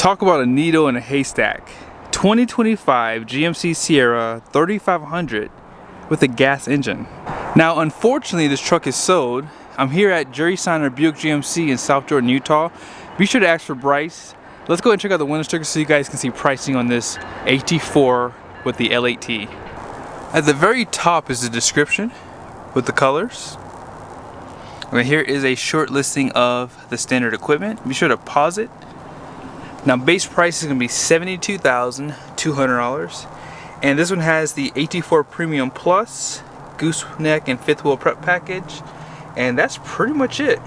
Talk about a needle in a haystack. 2025 GMC Sierra 3500 with a gas engine. Now unfortunately this truck is sold. I'm here at Jerry Seiner Buick GMC in South Jordan, Utah. Be sure to ask for Bryce. Let's go and check out the window sticker so you guys can see pricing on this AT4 with the L8T. At the very top is the description with the colors. And here is a short listing of the standard equipment. Be sure to pause it. Now base price is going to be $72,200, and this one has the AT4 Premium Plus, Gooseneck and fifth wheel prep package, and that's pretty much it.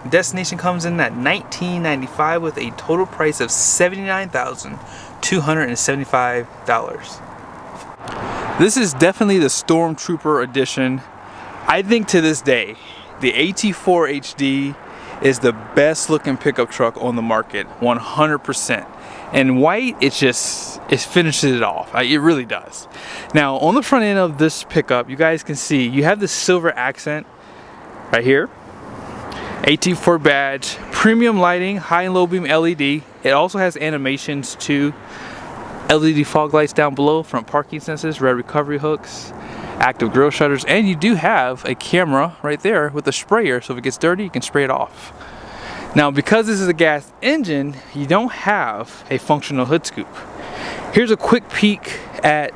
Destination comes in at $1995 with a total price of $79,275. This is definitely the Stormtrooper edition. I think to this day, the AT4 HD is the best looking pickup truck on the market, 100%. And white, it finishes it off. It really does. Now on the front end of this pickup, you guys can see you have this silver accent right here. AT4 badge, premium lighting, high and low beam LED. It also has animations too. LED fog lights down below, front parking sensors, rear recovery hooks, active grille shutters, and you do have a camera right there with a sprayer, so if it gets dirty you can spray it off. Now because this is a gas engine, you don't have a functional hood scoop. Here's a quick peek at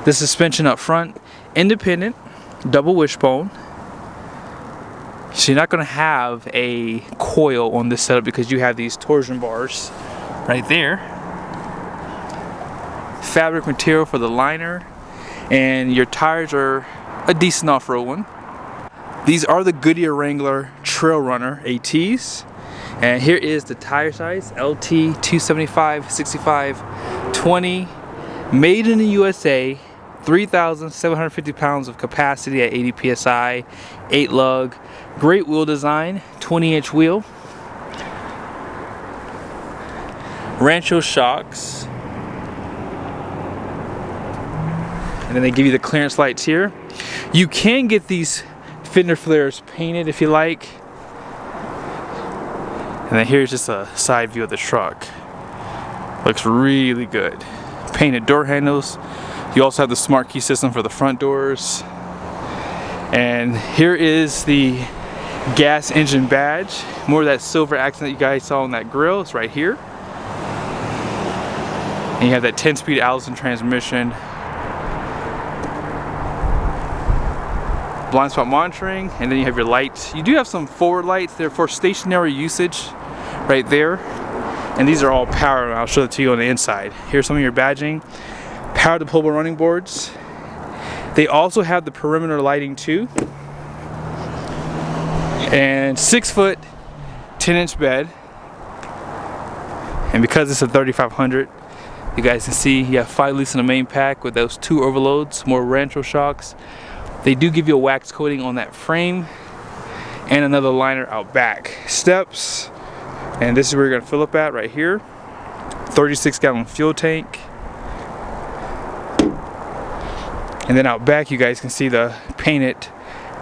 the suspension up front. Independent, double wishbone. So you're not going to have a coil on this setup because you have these torsion bars right there. Fabric material for the liner, and your tires are a decent off-road one. These are the Goodyear Wrangler Trail Runner ATs, and here is the tire size: LT 275 65 20, made in the USA, 3,750 pounds of capacity at 80 psi, 8 lug, great wheel design, 20-inch wheel, Rancho shocks. And then they give you the clearance lights here. You can get these fender flares painted if you like. And then here's just a side view of the truck. Looks really good. Painted door handles. You also have the smart key system for the front doors. And here is the gas engine badge. More of that silver accent that you guys saw on that grill. It's right here. And you have that 10-speed Allison transmission. Blind spot monitoring, and then you have your lights. You do have some forward lights. They're for stationary usage right there, and these are all power. I'll show it to you on the inside. Here's some of your badging. Power deployable running boards. They also have the perimeter lighting too, and 6-foot 10-inch bed. And because it's a 3500, you guys can see you have 5 leads in the main pack with those 2 overloads, more Rancho shocks. They do give you a wax coating on that frame and another liner out back. Steps, and this is where you're going to fill up at right here. 36-gallon fuel tank. And then out back you guys can see the painted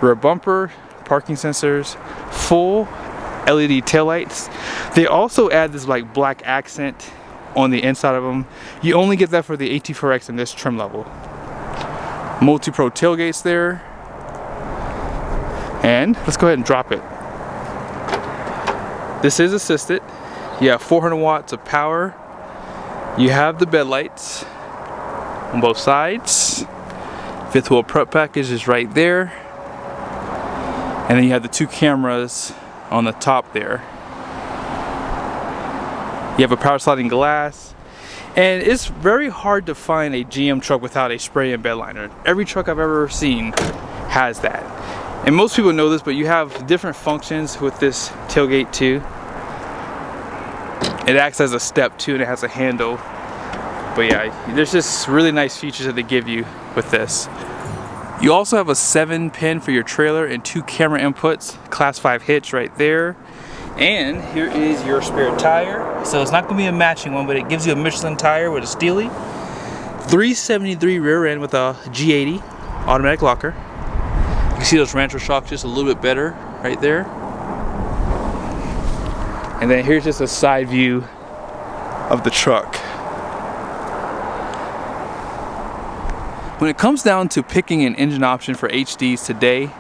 rear bumper, parking sensors, full LED taillights. They also add this like black accent on the inside of them. You only get that for the AT4X in this trim level. Multi-Pro tailgates there, and let's go ahead and drop it. This is assisted. You have 400 watts of power. You have the bed lights on both sides. Fifth wheel prep package is right there, and then you have the 2 cameras on the top there. You have a power sliding glass. And it's very hard to find a GM truck without a spray-in bed liner. Every truck I've ever seen has that. And most people know this, but you have different functions with this tailgate too. It acts as a step too, and it has a handle. But yeah, there's just really nice features that they give you with this. You also have a 7-pin for your trailer and 2 camera inputs, class 5 hitch right there. And here is your spare tire. So it's not going to be a matching one, but it gives you a Michelin tire with a Steely. 373 rear end with a G80 automatic locker. You can see those Rancho shocks just a little bit better right there. And then here's just a side view of the truck. When it comes down to picking an engine option for HDs today,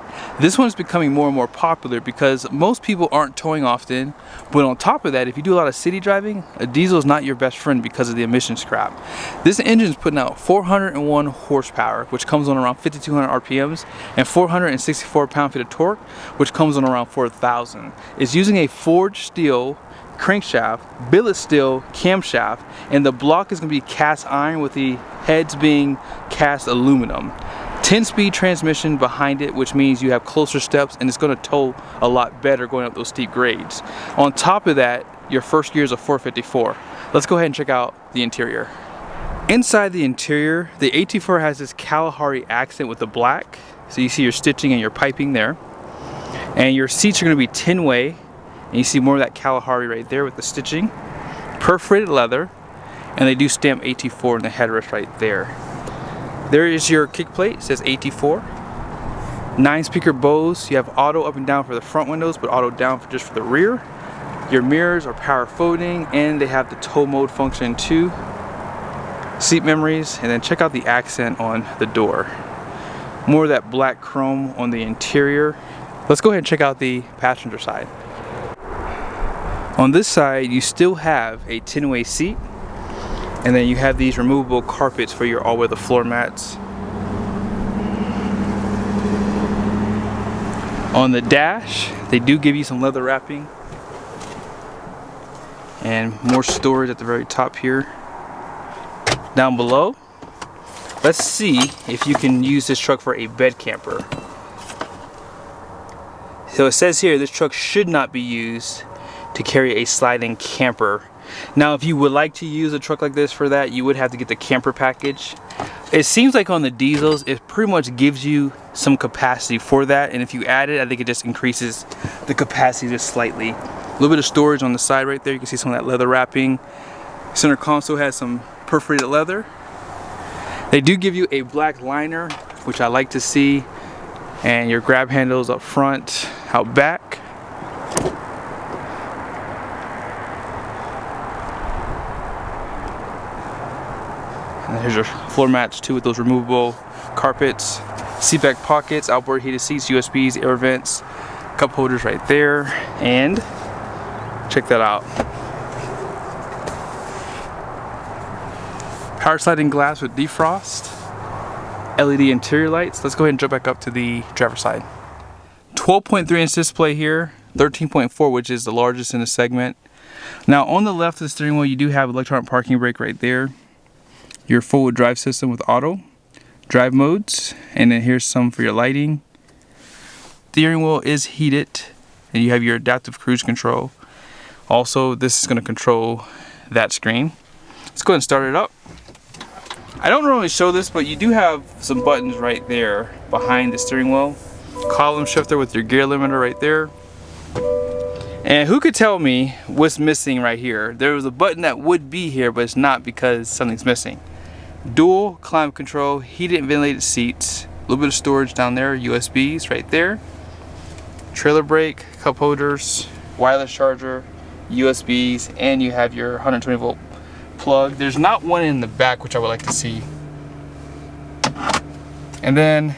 this one is becoming more and more popular because most people aren't towing often, but on top of that, if you do a lot of city driving, a diesel is not your best friend because of the emissions crap. This engine is putting out 401 horsepower, which comes on around 5,200 RPMs, and 464 pound-feet of torque, which comes on around 4,000. It's using a forged steel crankshaft, billet steel camshaft, and the block is going to be cast iron with the heads being cast aluminum. 10-speed transmission behind it, which means you have closer steps and it's going to tow a lot better going up those steep grades. On top of that, your first gear is a 454. Let's go ahead and check out the interior. Inside the interior, the AT4 has this Kalahari accent with the black, so you see your stitching and your piping there. And your seats are going to be 10-way, and you see more of that Kalahari right there with the stitching. Perforated leather, and they do stamp AT4 in the headrest right there. There is your kick plate, it says AT4. 9-speaker Bose, you have auto up and down for the front windows, but auto down just for the rear. Your mirrors are power folding, and they have the tow mode function too. Seat memories, and then check out the accent on the door. More of that black chrome on the interior. Let's go ahead and check out the passenger side. On this side, you still have a 10-way seat, and then you have these removable carpets for your all-weather floor mats. On the dash, they do give you some leather wrapping and more storage at the very top here. Down below, let's see if you can use this truck for a bed camper. So it says here this truck should not be used to carry a sliding camper. Now if you would like to use a truck like this for that, you would have to get the camper package. It seems like on the diesels it pretty much gives you some capacity for that, and if you add it, I think it just increases the capacity just slightly. A little bit of storage on the side right there, you can see some of that leather wrapping. Center console has some perforated leather. They do give you a black liner, which I like to see, and your grab handles up front, out back. And here's your floor mats too with those removable carpets, seat back pockets, outboard heated seats, USBs, air vents, cup holders right there, and check that out. Power sliding glass with defrost, LED interior lights. Let's go ahead and jump back up to the driver's side. 12.3-inch display here, 13.4, which is the largest in the segment. Now on the left of the steering wheel, you do have electronic parking brake right there. Your forward drive system with auto, drive modes, and then here's some for your lighting. Steering wheel is heated, and you have your adaptive cruise control. Also, this is going to control that screen. Let's go ahead and start it up. I don't normally show this, but you do have some buttons right there behind the steering wheel. Column shifter with your gear limiter right there. And who could tell me what's missing right here? There was a button that would be here, but it's not because something's missing. Dual climate control, heated and ventilated seats, a little bit of storage down there, USBs right there, trailer brake, cup holders, wireless charger, USBs, and you have your 120 volt plug. There's not one in the back, which I would like to see. And then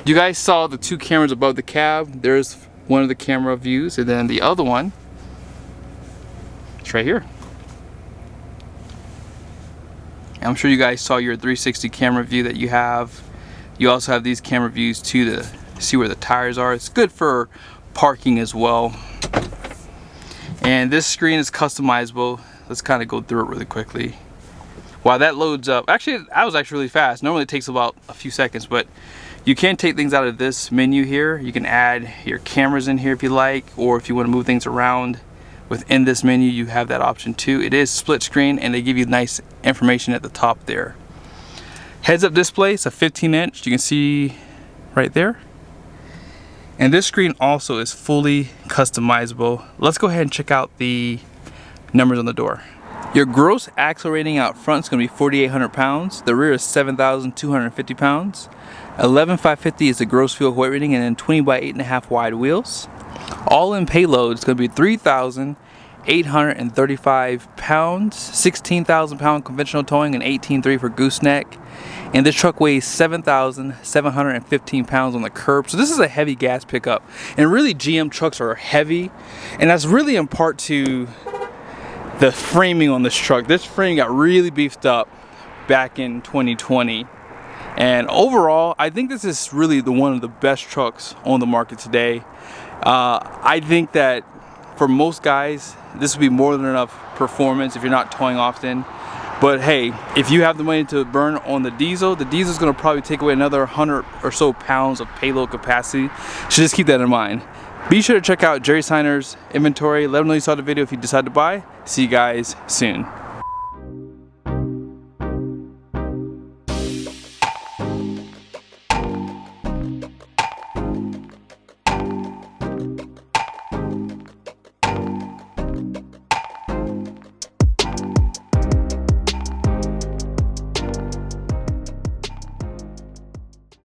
you guys saw the two cameras above the cab. There's one of the camera views, and then the other one, it's right here. I'm sure you guys saw your 360 camera view that you have. You also have these camera views too to see where the tires are. It's good for parking as well. And this screen is customizable. Let's kind of go through it really quickly. While that loads up, actually that was actually really fast. Normally it takes about a few seconds, but you can take things out of this menu here. You can add your cameras in here if you like, or if you want to move things around within this menu, you have that option too. It is split screen, and they give you nice information at the top there. Heads up display, it's a 15-inch. You can see right there. And this screen also is fully customizable. Let's go ahead and check out the numbers on the door. Your gross axle rating out front is going to be 4,800 pounds. The rear is 7,250 pounds. 11,550 is the gross fuel weight rating, and then 20 by 8.5 wide wheels. All in payload is going to be 3,000 835 pounds, 16,000 pound conventional towing, and 18.3 for gooseneck. And this truck weighs 7,715 pounds on the curb. So this is a heavy gas pickup. And really GM trucks are heavy. And that's really in part to the framing on this truck. This frame got really beefed up back in 2020. And overall, I think this is really one of the best trucks on the market today. I think that for most guys, this would be more than enough performance if you're not towing often. But hey, if you have the money to burn on the diesel is going to probably take away another 100 or so pounds of payload capacity. So just keep that in mind. Be sure to check out Jerry Seiner's inventory. Let him know you saw the video if you decide to buy. See you guys soon.